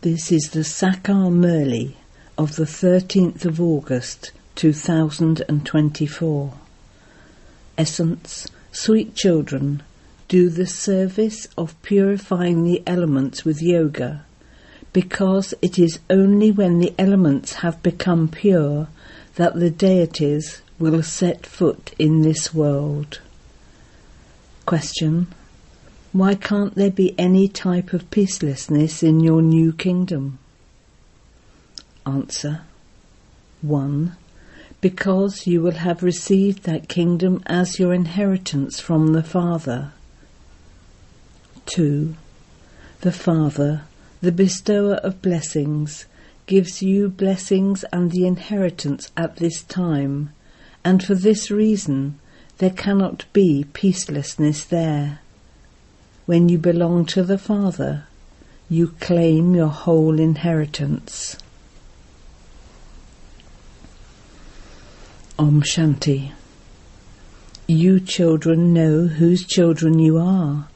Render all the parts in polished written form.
This is the Sakar Murli of the 13th of August 2024. Essence: sweet children, do the service of purifying the elements with yoga, because it is only when the elements have become pure that the deities will set foot in this world. Question: why can't there be any type of peacelessness in your new kingdom? Answer: 1. Because you will have received that kingdom as your inheritance from the Father. 2. The Father, the bestower of blessings, gives you blessings and the inheritance at this time, and for this reason there cannot be peacelessness there. When you belong to the Father, you claim your whole inheritance. Om Shanti. You children know whose children you are.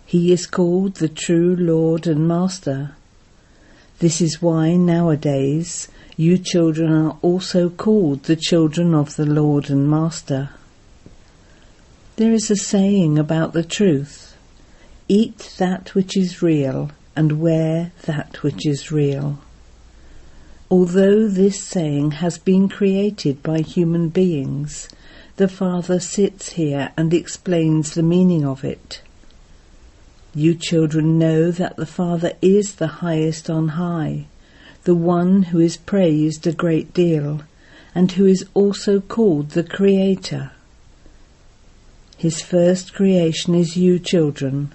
He is called the true Lord and Master. This is why nowadays you children are also called the children of the Lord and Master. There is a saying about the truth: eat that which is real and wear that which is real. Although this saying has been created by human beings, the Father sits here and explains the meaning of it. You children know that the Father is the highest on high, the one who is praised a great deal, and who is also called the Creator. His first creation is you children.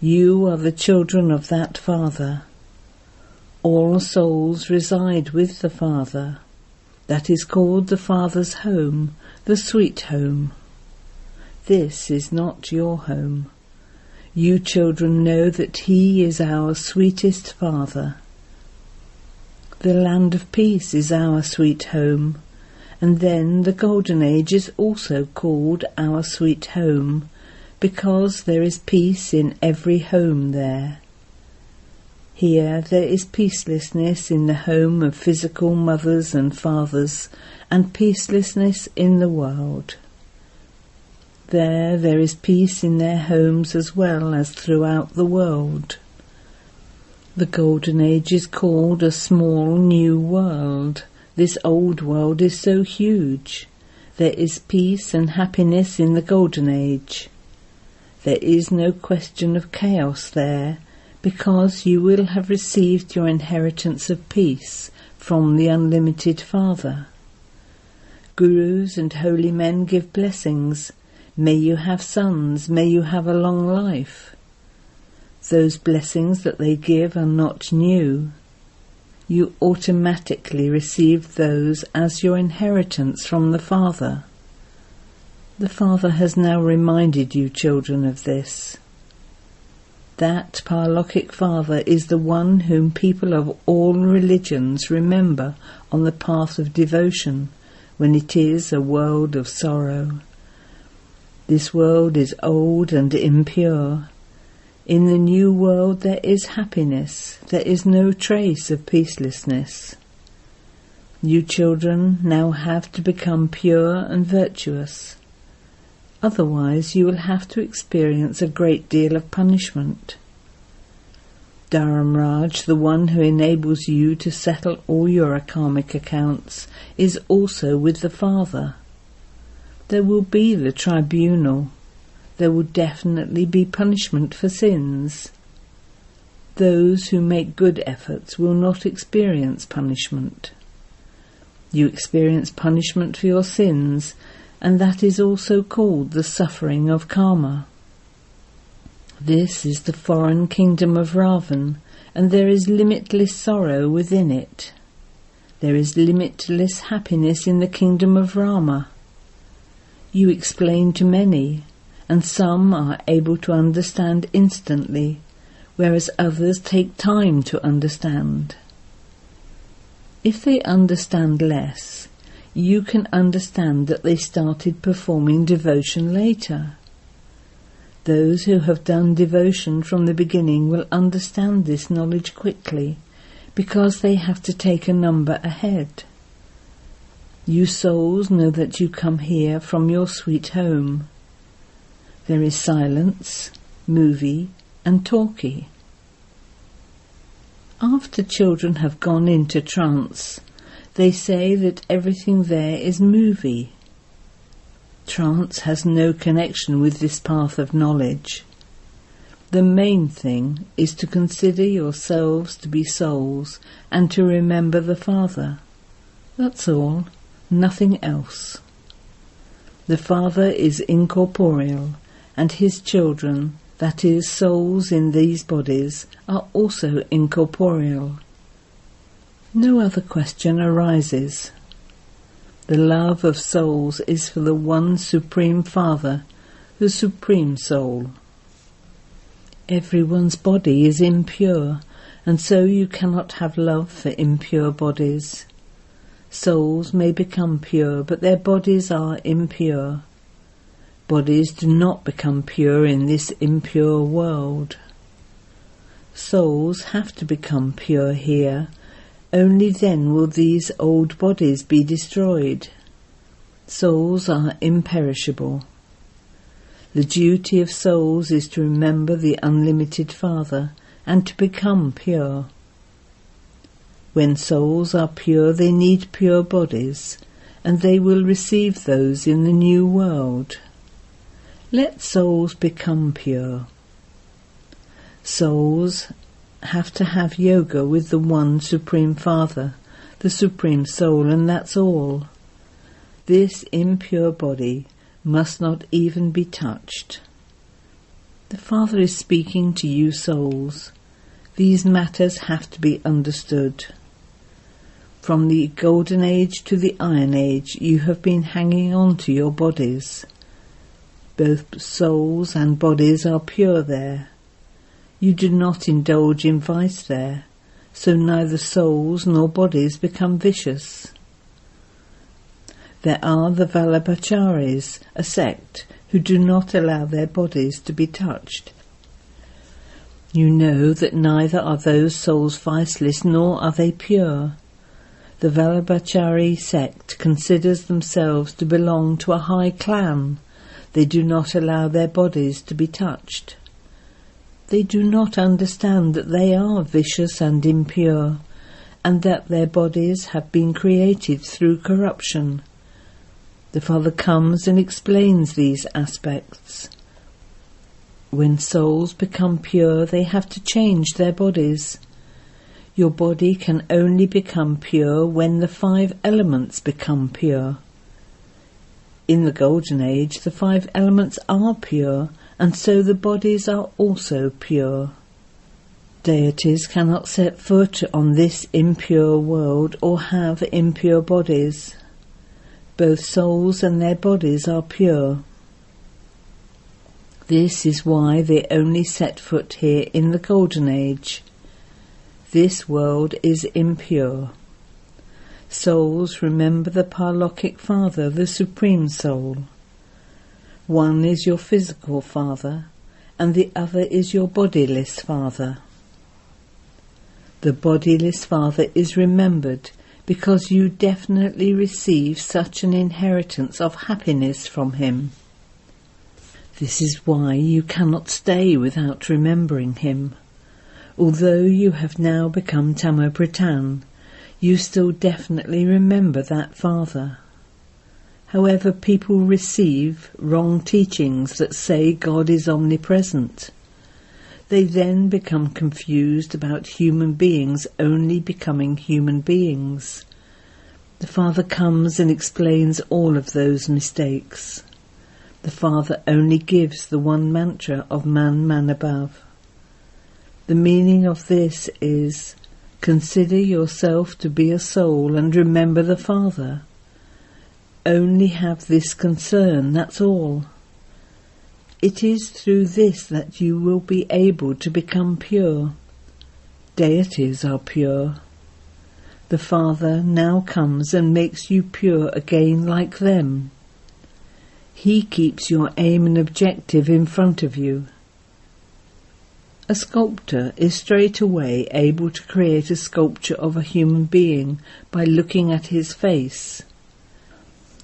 You are the children of that Father. All souls reside with the Father. That is called the Father's home, the sweet home. This is not your home. You children know that He is our sweetest Father. The land of peace is our sweet home, and then the Golden Age is also called our sweet home, because there is peace in every home there. Here there is peacelessness in the home of physical mothers and fathers, and peacelessness in the world. There is peace in their homes as well as throughout the world. The Golden Age is called a small new world. This old world is so huge. There is peace and happiness in the Golden Age. There is no question of chaos there, because you will have received your inheritance of peace from the unlimited Father. Gurus and holy men give blessings. May you have sons, may you have a long life. Those blessings that they give are not new. You automatically receive those as your inheritance from the Father. The Father has now reminded you children of this. That Paralokic Father is the one whom people of all religions remember on the path of devotion when it is a world of sorrow. This world is old and impure. In the new world there is happiness. There is no trace of peacelessness. You children now have to become pure and virtuous. Otherwise you will have to experience a great deal of punishment. Dharamraj, the one who enables you to settle all your karmic accounts, is also with the Father. There will be the tribunal. There will definitely be punishment for sins. Those who make good efforts will not experience punishment. You experience punishment for your sins, and that is also called the suffering of karma. This is the foreign kingdom of Ravan, and there is limitless sorrow within it. There is limitless happiness in the kingdom of Rama. You explain to many, and some are able to understand instantly, whereas others take time to understand. If they understand less, you can understand that they started performing devotion later. Those who have done devotion from the beginning will understand this knowledge quickly because they have to take a number ahead. You souls know that you come here from your sweet home. There is silence, movie, and talkie. After children have gone into trance, they say that everything there is movie. Trance has no connection with this path of knowledge. The main thing is to consider yourselves to be souls and to remember the Father. That's all, nothing else. The Father is incorporeal, and his children, that is, souls in these bodies, are also incorporeal. No other question arises. The love of souls is for the one Supreme Father, the Supreme Soul. Everyone's body is impure, and so you cannot have love for impure bodies. Souls may become pure, but their bodies are impure. Bodies do not become pure in this impure world. Souls have to become pure here. Only then will these old bodies be destroyed. Souls are imperishable. The duty of souls is to remember the unlimited Father and to become pure. When souls are pure, they need pure bodies, and they will receive those in the new world. Let souls become pure. Souls have to have yoga with the one Supreme Father, the Supreme Soul, and that's all. This impure body must not even be touched. The Father is speaking to you souls. These matters have to be understood. From the Golden Age to the Iron Age, you have been hanging on to your bodies. Both souls and bodies are pure there. You do not indulge in vice there, so neither souls nor bodies become vicious. There are the Vallabhacharis, a sect, who do not allow their bodies to be touched. You know that neither are those souls viceless nor are they pure. The Vallabhachari sect considers themselves to belong to a high clan. They do not allow their bodies to be touched. They do not understand that they are vicious and impure, and that their bodies have been created through corruption. The Father comes and explains these aspects. When souls become pure, they have to change their bodies. Your body can only become pure when the 5 elements become pure. In the Golden Age, the 5 elements are pure, and so the bodies are also pure. Deities cannot set foot on this impure world or have impure bodies. Both souls and their bodies are pure. This is why they only set foot here in the Golden Age. This world is impure. Souls remember the Paralokic Father, the Supreme Soul. One is your physical father, and the other is your bodiless father. The bodiless father is remembered because you definitely receive such an inheritance of happiness from him. This is why you cannot stay without remembering him. Although you have now become Tamo-Britan, you still definitely remember that Father. However, people receive wrong teachings that say God is omnipresent. They then become confused about human beings only becoming human beings. The Father comes and explains all of those mistakes. The Father only gives the one mantra of Man, Man above. The meaning of this is, consider yourself to be a soul and remember the Father. Only have this concern, that's all. It is through this that you will be able to become pure. Deities are pure. The Father now comes and makes you pure again like them. He keeps your aim and objective in front of you. A sculptor is straight away able to create a sculpture of a human being by looking at his face.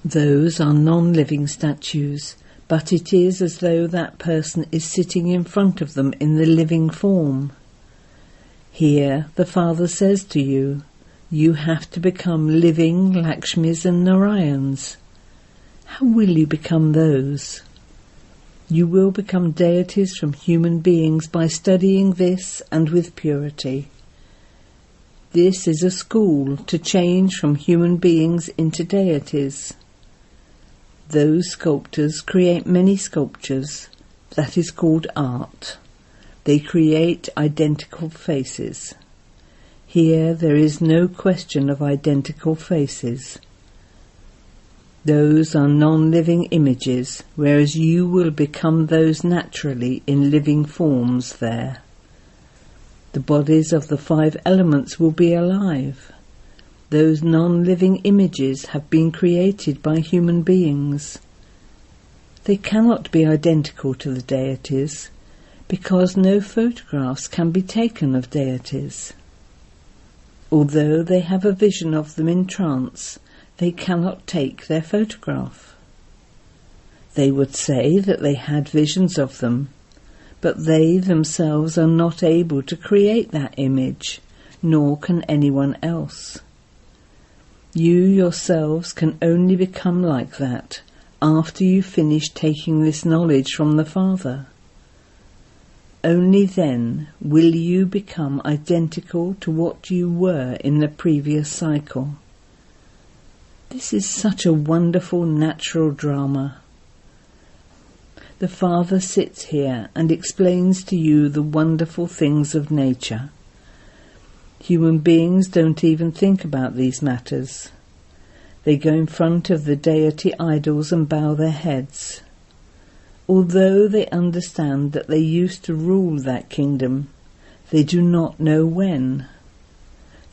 Those are non-living statues, but it is as though that person is sitting in front of them in the living form. Here the Father says to you, you have to become living Lakshmis and Narayans. How will you become those? You will become deities from human beings by studying this and with purity. This is a school to change from human beings into deities. Those sculptors create many sculptures. That is called art. They create identical faces. Here there is no question of identical faces. Those are non-living images, whereas you will become those naturally in living forms there. The bodies of the 5 elements will be alive. Those non-living images have been created by human beings. They cannot be identical to the deities, because no photographs can be taken of deities. Although they have a vision of them in trance, they cannot take their photograph. They would say that they had visions of them, but they themselves are not able to create that image, nor can anyone else. You yourselves can only become like that after you finish taking this knowledge from the Father. Only then will you become identical to what you were in the previous cycle. This is such a wonderful natural drama. The Father sits here and explains to you the wonderful things of nature. Human beings don't even think about these matters. They go in front of the deity idols and bow their heads. Although they understand that they used to rule that kingdom, they do not know when.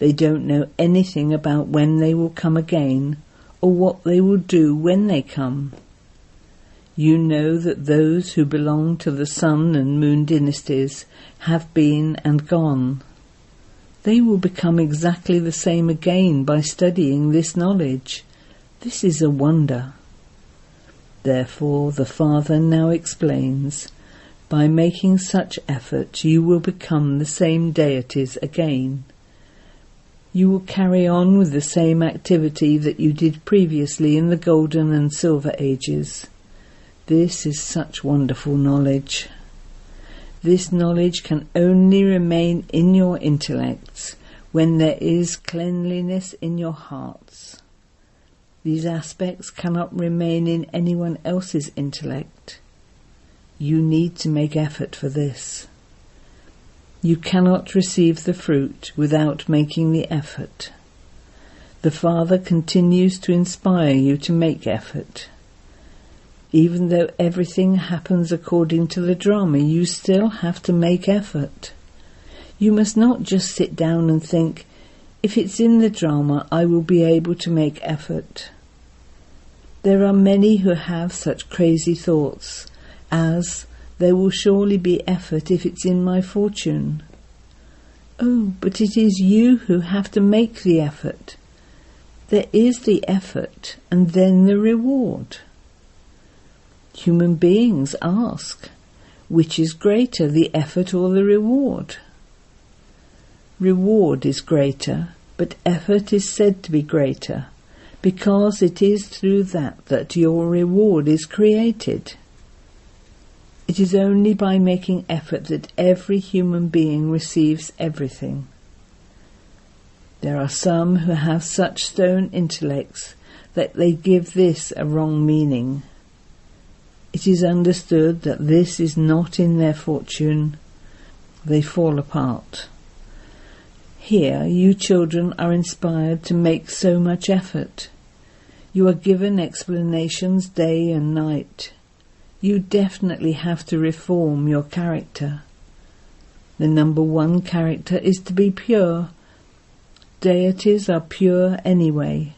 They don't know anything about when they will come again, or what they will do when they come. You know that those who belong to the sun and moon dynasties have been and gone. They will become exactly the same again by studying this knowledge. This is a wonder. Therefore the Father now explains, by making such effort you will become the same deities again. You will carry on with the same activity that you did previously in the Golden and Silver Ages. This is such wonderful knowledge. This knowledge can only remain in your intellects when there is cleanliness in your hearts. These aspects cannot remain in anyone else's intellect. You need to make effort for this. You cannot receive the fruit without making the effort. The Father continues to inspire you to make effort. Even though everything happens according to the drama, you still have to make effort. You must not just sit down and think, if it's in the drama, I will be able to make effort. There are many who have such crazy thoughts as, there will surely be effort if it's in my fortune. Oh, but it is you who have to make the effort. There is the effort and then the reward. Human beings ask, which is greater, the effort or the reward? Reward is greater, but effort is said to be greater, because it is through that your reward is created. It is only by making effort that every human being receives everything. There are some who have such stone intellects that they give this a wrong meaning. It is understood that this is not in their fortune. They fall apart. Here you children are inspired to make so much effort. You are given explanations day and night. You definitely have to reform your character. The number 1 character is to be pure. Deities are pure anyway.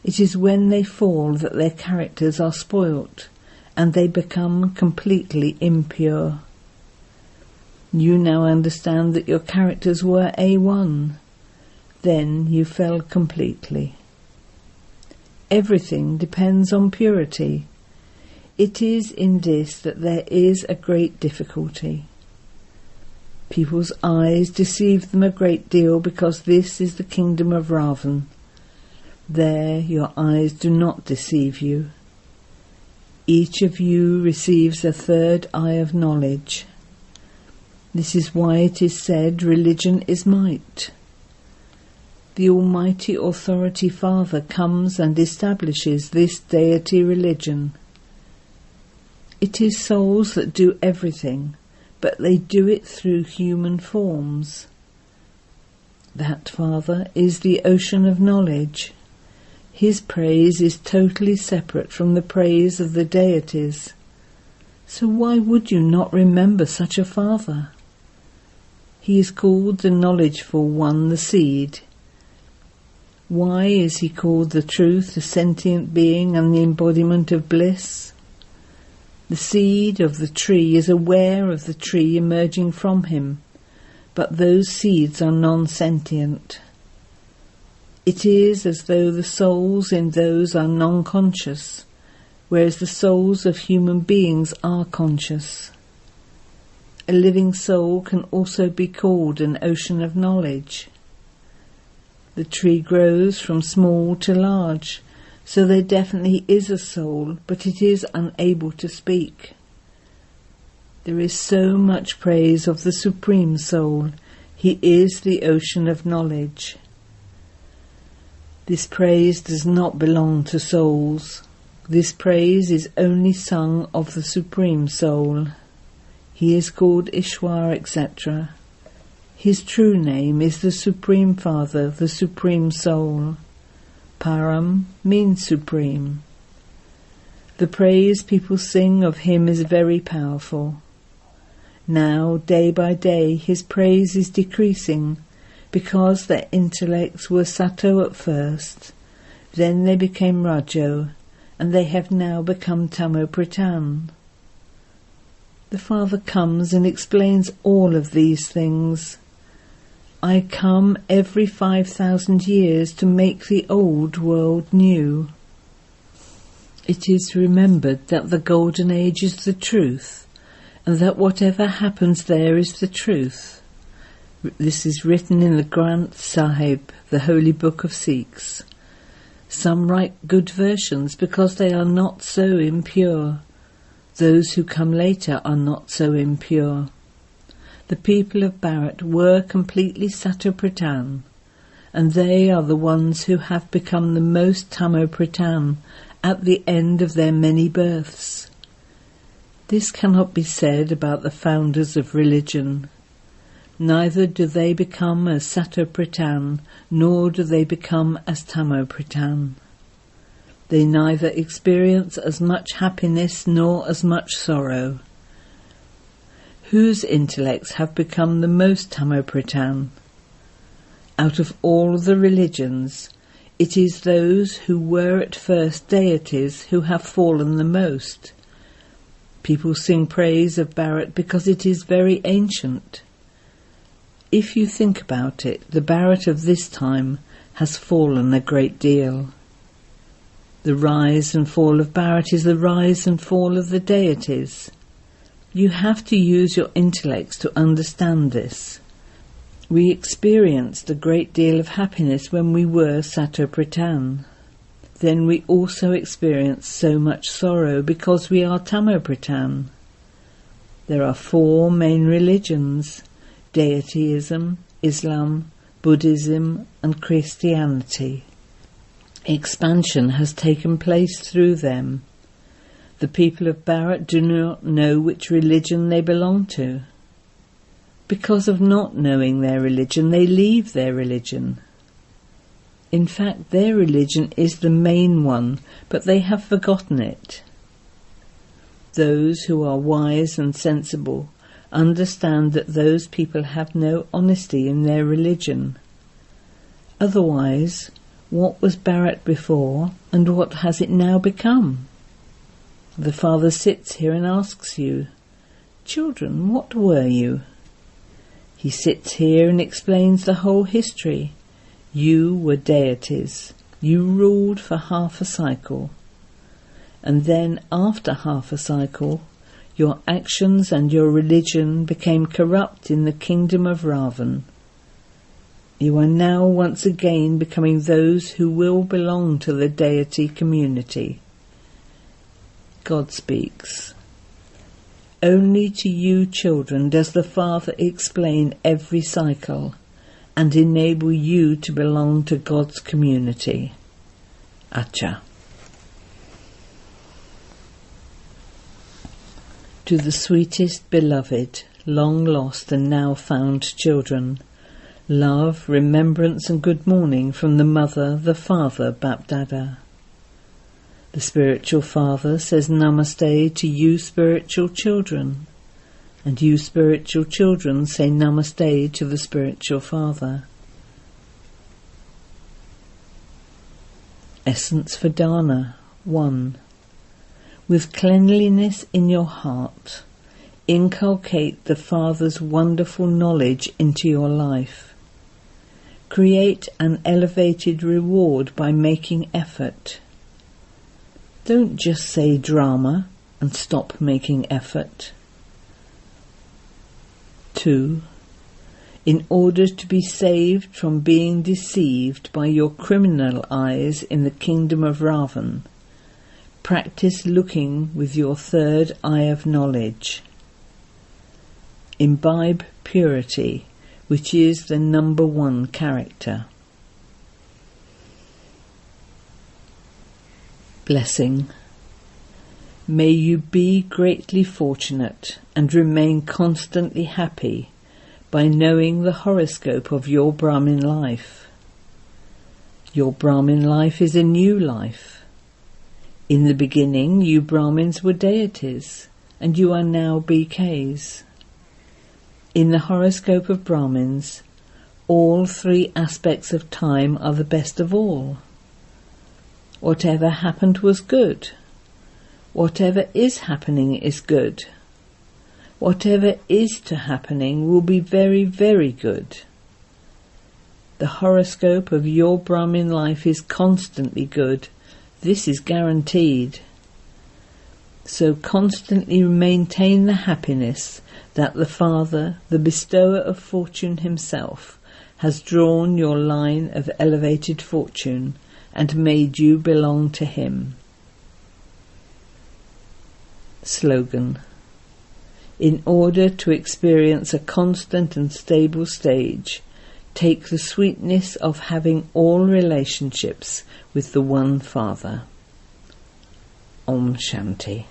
It is when they fall that their characters are spoilt, and they become completely impure. You now understand that your characters were A1. Then you fell completely. Everything depends on purity. It is in this that there is a great difficulty. People's eyes deceive them a great deal because this is the kingdom of Ravan. There your eyes do not deceive you. Each of you receives a third eye of knowledge. This is why it is said religion is might. The Almighty Authority Father comes and establishes this deity religion. It is souls that do everything, but they do it through human forms. That Father is the ocean of knowledge. His praise is totally separate from the praise of the deities. So why would you not remember such a Father? He is called the knowledgeful one, the seed. Why is he called the truth, the sentient being and the embodiment of bliss? The seed of the tree is aware of the tree emerging from him, but those seeds are non-sentient. It is as though the souls in those are non-conscious, whereas the souls of human beings are conscious. A living soul can also be called an ocean of knowledge. The tree grows from small to large, so there definitely is a soul, but it is unable to speak. There is so much praise of the Supreme Soul. He is the ocean of knowledge. This praise does not belong to souls. This praise is only sung of the Supreme Soul. He is called Ishwar, etc. His true name is the Supreme Father, the Supreme Soul. Param means supreme. The praise people sing of him is very powerful. Now, day by day, his praise is decreasing, because their intellects were Sato at first, then they became Rajo, and they have now become Tamo-Pradhan. The Father comes and explains all of these things. I come every 5,000 years to make the old world new. It is remembered that the Golden Age is the truth, and that whatever happens there is the truth. This is written in the Granth Sahib, the holy book of Sikhs. Some write good versions because they are not so impure. Those who come later are not so impure. The people of Bharat were completely Sato-Pradhan, and they are the ones who have become the most Tamo-Pradhan at the end of their many births. This cannot be said about the founders of religion. Neither do they become as Sato-Pradhan, nor do they become as Tamo-Pradhan. They neither experience as much happiness nor as much sorrow. Whose intellects have become the most Tamo-Pradhan? Out of all the religions, it is those who were at first deities who have fallen the most. People sing praise of Bharat because it is very ancient. If you think about it, the Bharat of this time has fallen a great deal. The rise and fall of Bharat is the rise and fall of the deities. You have to use your intellects to understand this. We experienced a great deal of happiness when we were Sato-Pradhan. Then we also experienced so much sorrow because we are Tamo-Pradhan. There are 4 main religions: deityism, Islam, Buddhism and Christianity. Expansion has taken place through them. The people of Bharat do not know which religion they belong to. Because of not knowing their religion, they leave their religion. In fact, their religion is the main one, but they have forgotten it. Those who are wise and sensible understand that those people have no honesty in their religion. Otherwise, what was Bharat before, and what has it now become? The Father sits here and asks you, "Children, what were you?" He sits here and explains the whole history. You were deities. You ruled for half a cycle. And then after half a cycle, your actions and your religion became corrupt in the kingdom of Ravan. You are now once again becoming those who will belong to the deity community. God speaks. Only to you children does the Father explain every cycle and enable you to belong to God's community. Acha. To the sweetest beloved, long lost and now found children, love, remembrance and good morning from the Mother, the Father, Bapdada. The spiritual Father says Namaste to you spiritual children, and you spiritual children say Namaste to the spiritual Father. Essence for Dana 1. With cleanliness in your heart, inculcate the Father's wonderful knowledge into your life. Create an elevated reward by making effort. Don't just say drama and stop making effort. 2. In order to be saved from being deceived by your criminal eyes in the kingdom of Ravan, practice looking with your third eye of knowledge. Imbibe purity, which is the number 1 character. Blessing. May you be greatly fortunate and remain constantly happy by knowing the horoscope of your Brahmin life. Your Brahmin life is a new life. In the beginning, you Brahmins were deities, and you are now BKs. In the horoscope of Brahmins, all 3 aspects of time are the best of all. Whatever happened was good. Whatever is happening is good. Whatever is to happening will be very, very good. The horoscope of your Brahmin life is constantly good. This is guaranteed. So constantly maintain the happiness that the Father, the bestower of fortune himself, has drawn your line of elevated fortune and made you belong to him. Slogan. In order to experience a constant and stable stage, take the sweetness of having all relationships with the one Father. Om Shanti.